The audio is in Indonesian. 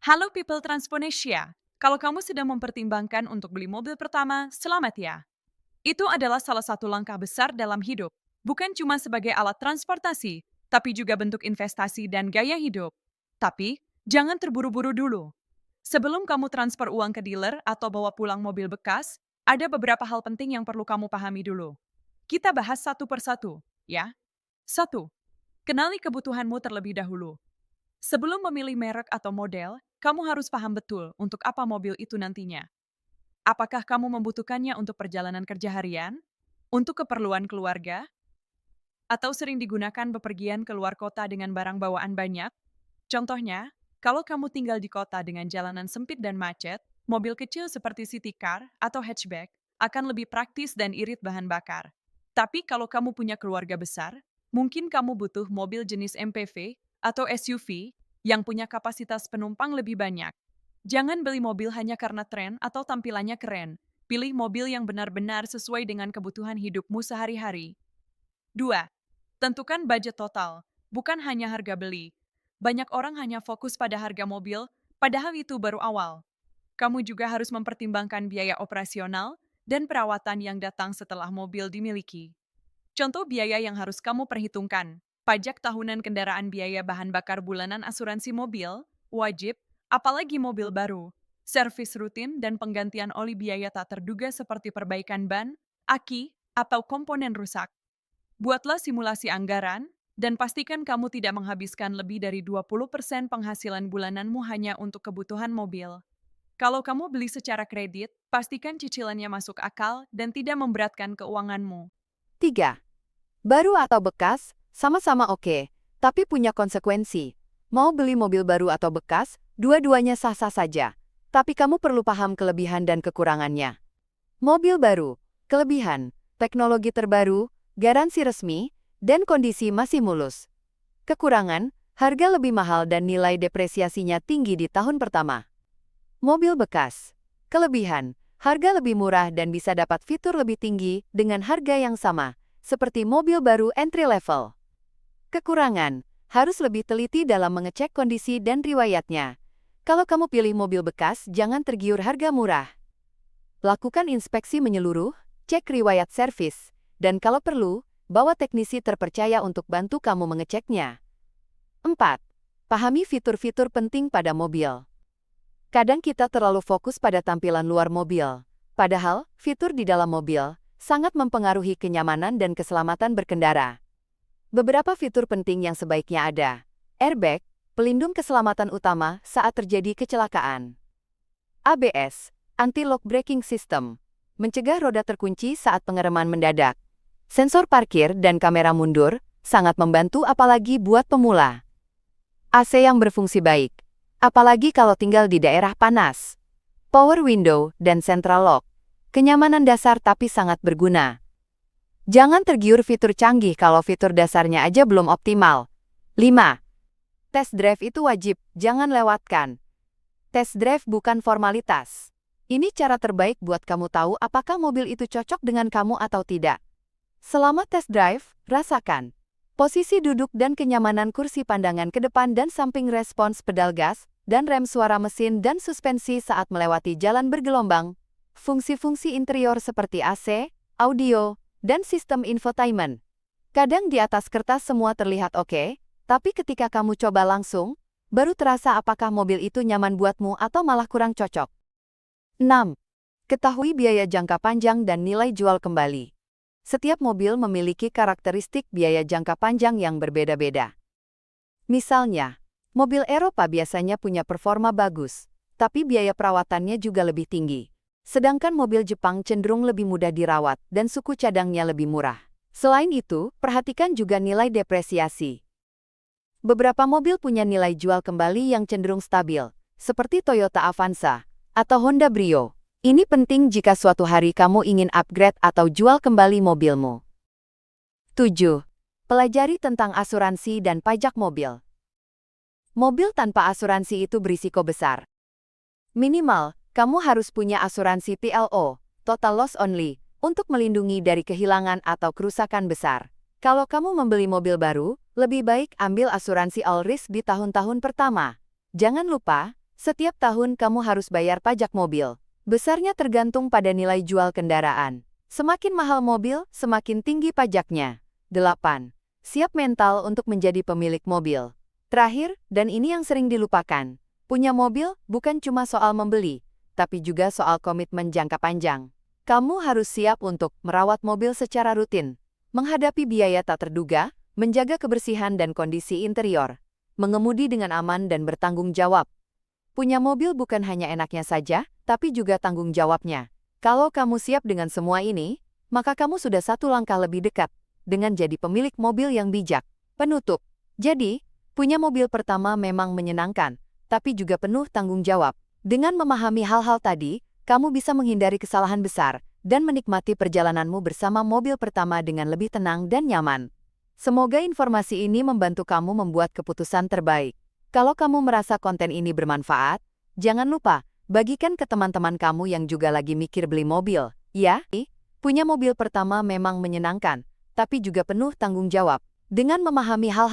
Halo People Transponesia, kalau kamu sedang mempertimbangkan untuk beli mobil pertama, selamat ya. Itu adalah salah satu langkah besar dalam hidup, bukan cuma sebagai alat transportasi, tapi juga bentuk investasi dan gaya hidup. Tapi, jangan terburu-buru dulu. Sebelum kamu transfer uang ke dealer atau bawa pulang mobil bekas, ada beberapa hal penting yang perlu kamu pahami dulu. Kita bahas satu persatu, ya. Satu, kenali kebutuhanmu terlebih dahulu. Sebelum memilih merek atau model, kamu harus paham betul untuk apa mobil itu nantinya. Apakah kamu membutuhkannya untuk perjalanan kerja harian, untuk keperluan keluarga, atau sering digunakan bepergian keluar kota dengan barang bawaan banyak? Contohnya, kalau kamu tinggal di kota dengan jalanan sempit dan macet, mobil kecil seperti city car atau hatchback akan lebih praktis dan irit bahan bakar. Tapi kalau kamu punya keluarga besar, mungkin kamu butuh mobil jenis MPV atau SUV yang punya kapasitas penumpang lebih banyak. Jangan beli mobil hanya karena tren atau tampilannya keren. Pilih mobil yang benar-benar sesuai dengan kebutuhan hidupmu sehari-hari. 2. Tentukan budget total, bukan hanya harga beli. Banyak orang hanya fokus pada harga mobil, padahal itu baru awal. Kamu juga harus mempertimbangkan biaya operasional dan perawatan yang datang setelah mobil dimiliki. Contoh biaya yang harus kamu perhitungkan: pajak tahunan kendaraan, biaya bahan bakar bulanan, asuransi mobil, wajib, apalagi mobil baru, servis rutin dan penggantian oli, biaya tak terduga seperti perbaikan ban, aki, atau komponen rusak. Buatlah simulasi anggaran, dan pastikan kamu tidak menghabiskan lebih dari 20% penghasilan bulananmu hanya untuk kebutuhan mobil. Kalau kamu beli secara kredit, pastikan cicilannya masuk akal dan tidak memberatkan keuanganmu. 3. Baru atau bekas, sama-sama oke, tapi punya konsekuensi. Mau beli mobil baru atau bekas, dua-duanya sah-sah saja. Tapi kamu perlu paham kelebihan dan kekurangannya. Mobil baru, kelebihan, teknologi terbaru, garansi resmi, dan kondisi masih mulus. Kekurangan, harga lebih mahal dan nilai depresiasinya tinggi di tahun pertama. Mobil bekas, kelebihan, harga lebih murah dan bisa dapat fitur lebih tinggi dengan harga yang sama, seperti mobil baru entry level. Kekurangan, harus lebih teliti dalam mengecek kondisi dan riwayatnya. Kalau kamu pilih mobil bekas, jangan tergiur harga murah. Lakukan inspeksi menyeluruh, cek riwayat servis, dan kalau perlu, bawa teknisi terpercaya untuk bantu kamu mengeceknya. 4. Pahami fitur-fitur penting pada mobil. Kadang kita terlalu fokus pada tampilan luar mobil, padahal fitur di dalam mobil sangat mempengaruhi kenyamanan dan keselamatan berkendara. Beberapa fitur penting yang sebaiknya ada: airbag, pelindung keselamatan utama saat terjadi kecelakaan; ABS, anti-lock braking system, mencegah roda terkunci saat pengereman mendadak; sensor parkir dan kamera mundur, sangat membantu apalagi buat pemula; AC yang berfungsi baik, apalagi kalau tinggal di daerah panas; power window dan central lock, kenyamanan dasar tapi sangat berguna. Jangan tergiur fitur canggih kalau fitur dasarnya aja belum optimal. 5. Test drive itu wajib, jangan lewatkan. Test drive bukan formalitas. Ini cara terbaik buat kamu tahu apakah mobil itu cocok dengan kamu atau tidak. Selama test drive, rasakan posisi duduk dan kenyamanan kursi, pandangan ke depan dan samping, respons pedal gas, dan rem, suara mesin dan suspensi saat melewati jalan bergelombang, fungsi-fungsi interior seperti AC, audio, dan sistem infotainment. Kadang di atas kertas semua terlihat oke, tapi ketika kamu coba langsung, baru terasa apakah mobil itu nyaman buatmu atau malah kurang cocok. 6. Ketahui biaya jangka panjang dan nilai jual kembali. Setiap mobil memiliki karakteristik biaya jangka panjang yang berbeda-beda. Misalnya, mobil Eropa biasanya punya performa bagus, tapi biaya perawatannya juga lebih tinggi. Sedangkan mobil Jepang cenderung lebih mudah dirawat dan suku cadangnya lebih murah. Selain itu, perhatikan juga nilai depresiasi. Beberapa mobil punya nilai jual kembali yang cenderung stabil, seperti Toyota Avanza atau Honda Brio. Ini penting jika suatu hari kamu ingin upgrade atau jual kembali mobilmu. 7. Pelajari tentang asuransi dan pajak mobil. Mobil tanpa asuransi itu berisiko besar. Minimal, kamu harus punya asuransi TLO, Total Loss Only, untuk melindungi dari kehilangan atau kerusakan besar. Kalau kamu membeli mobil baru, lebih baik ambil asuransi all risk di tahun-tahun pertama. Jangan lupa, Setiap tahun kamu harus bayar pajak mobil. Besarnya tergantung pada nilai jual kendaraan. Semakin mahal mobil, semakin tinggi pajaknya. 8. Siap mental untuk menjadi pemilik mobil. Terakhir, dan ini yang sering dilupakan, punya mobil bukan cuma soal membeli, tapi juga soal komitmen jangka panjang. Kamu harus siap untuk merawat mobil secara rutin, menghadapi biaya tak terduga, menjaga kebersihan dan kondisi interior, mengemudi dengan aman dan bertanggung jawab. Punya mobil bukan hanya enaknya saja, tapi juga tanggung jawabnya. Kalau kamu siap dengan semua ini, maka kamu sudah satu langkah lebih dekat dengan jadi pemilik mobil yang bijak. Penutup. Jadi, punya mobil pertama memang menyenangkan, tapi juga penuh tanggung jawab. Dengan memahami hal-hal tadi, kamu bisa menghindari kesalahan besar dan menikmati perjalananmu bersama mobil pertama dengan lebih tenang dan nyaman. Semoga informasi ini membantu kamu membuat keputusan terbaik. Kalau kamu merasa konten ini bermanfaat, jangan lupa bagikan ke teman-teman kamu yang juga lagi mikir beli mobil. Ya, punya mobil pertama memang menyenangkan, tapi juga penuh tanggung jawab. Dengan memahami hal-hal